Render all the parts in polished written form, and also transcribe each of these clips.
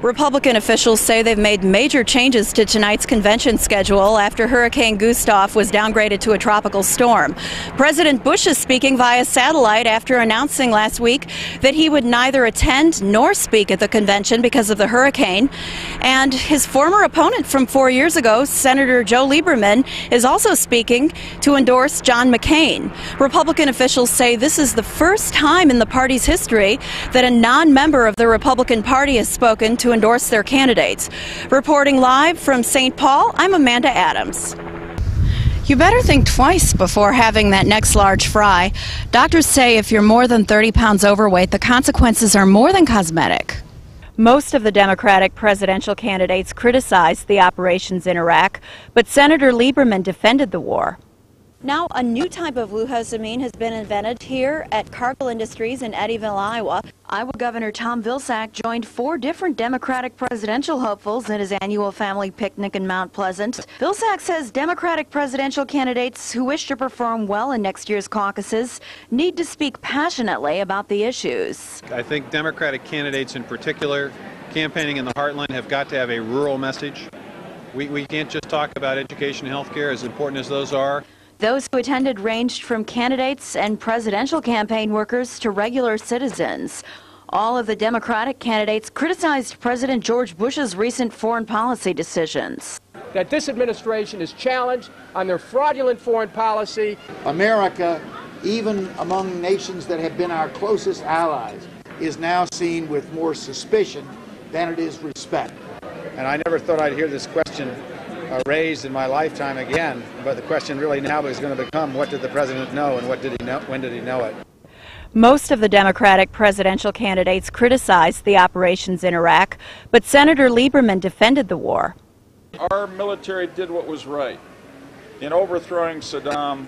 Republican officials say they've made major changes to tonight's convention schedule after Hurricane Gustav was downgraded to a tropical storm. President Bush is speaking via satellite after announcing last week that he would neither attend nor speak at the convention because of the hurricane. And his former opponent from 4 years ago, Senator Joe Lieberman, is also speaking to endorse John McCain. Republican officials say this is the first time in the party's history that a non-member of the Republican Party has spoken to endorse their candidates. Reporting live from St. Paul, I'm Amanda Adams. You better think twice before having that next large fry. Doctors say if you're more than 30 pounds overweight, the consequences are more than cosmetic. Most of the Democratic presidential candidates criticized the operations in Iraq, but Senator Lieberman defended the war. Now, a new type of glucosamine has been invented here at Cargill Industries in Eddyville, Iowa. Iowa Governor Tom Vilsack joined 4 different Democratic presidential hopefuls at his annual family picnic in Mount Pleasant. Vilsack says Democratic presidential candidates who wish to perform well in next year's caucuses need to speak passionately about the issues. I think Democratic candidates in particular, campaigning in the heartland, have got to have a rural message. We can't just talk about education and health care, as important as those are. Those who attended ranged from candidates and presidential campaign workers to regular citizens. All of the Democratic candidates criticized President George Bush's recent foreign policy decisions. That this administration is challenged on their fraudulent foreign policy. America, even among nations that have been our closest allies, is now seen with more suspicion than it is respect. And I never thought I'd hear this question raised in my lifetime again, but the question really now is going to become, what did the president know and what did he know, when did he know it? Most of the Democratic presidential candidates criticized the operations in Iraq, but Senator Lieberman defended the war. Our military did what was right in overthrowing Saddam,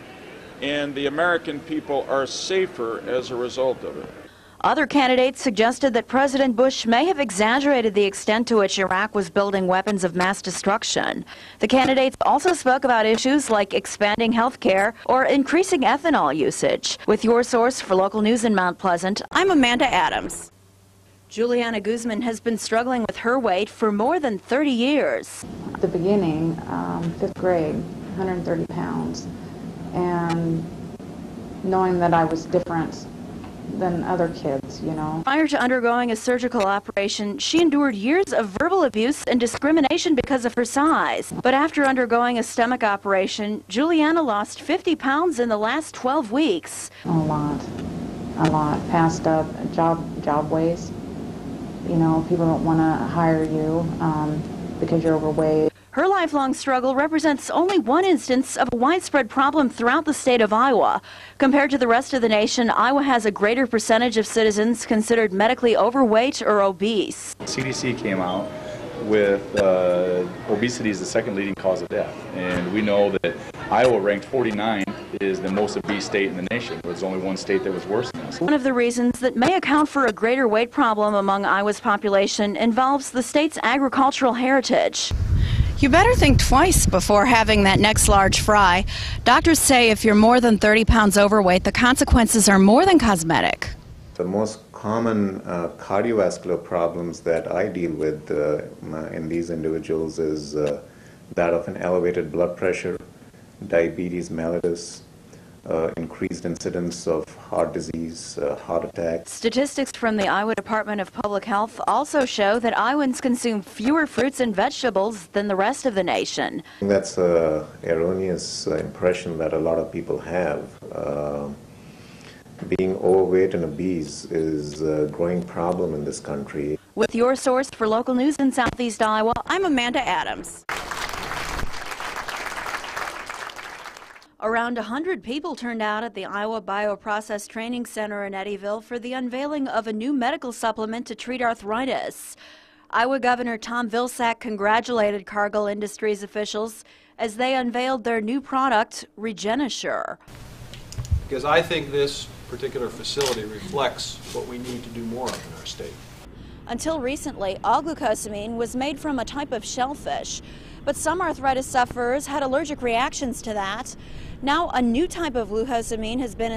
and the American people are safer as a result of it. Other candidates suggested that President Bush may have exaggerated the extent to which Iraq was building weapons of mass destruction. The candidates also spoke about issues like expanding health care or increasing ethanol usage. With your source for local news in Mount Pleasant, I'm Amanda Adams. Juliana Guzman has been struggling with her weight for more than 30 years. At the beginning, 5th grade, 130 pounds, and knowing that I was different than other kids, you know. Prior to undergoing a surgical operation, she endured years of verbal abuse and discrimination because of her size. But after undergoing a stomach operation, Juliana lost 50 pounds in the last 12 weeks. A lot. Passed up job ways. You know, people don't want to hire you because you're overweight. Her lifelong struggle represents only one instance of a widespread problem throughout the state of Iowa. Compared to the rest of the nation, Iowa has a greater percentage of citizens considered medically overweight or obese. CDC came out with obesity is the second leading cause of death. And we know that Iowa, ranked 49th, is the most obese state in the nation. There's only one state that was worse than us. One of the reasons that may account for a greater weight problem among Iowa's population involves the state's agricultural heritage. You better think twice before having that next large fry. Doctors say if you're more than 30 pounds overweight, the consequences are more than cosmetic. The most common cardiovascular problems that I deal with in these individuals is that of an elevated blood pressure, diabetes mellitus, increased incidence of heart disease, heart attacks. Statistics from the Iowa Department of Public Health also show that Iowans consume fewer fruits and vegetables than the rest of the nation. That's an erroneous impression that a lot of people have. Being overweight and obese is a growing problem in this country. With your source for local news in Southeast Iowa, I'm Amanda Adams. Around 100 people turned out at the Iowa Bioprocess Training Center in Eddyville for the unveiling of a new medical supplement to treat arthritis. Iowa Governor Tom Vilsack congratulated Cargill Industries officials as they unveiled their new product, RegeneSure. Because I think this particular facility reflects what we need to do more of in our state. Until recently, all glucosamine was made from a type of shellfish, but some arthritis sufferers had allergic reactions to that. Now, a new type of glucosamine has been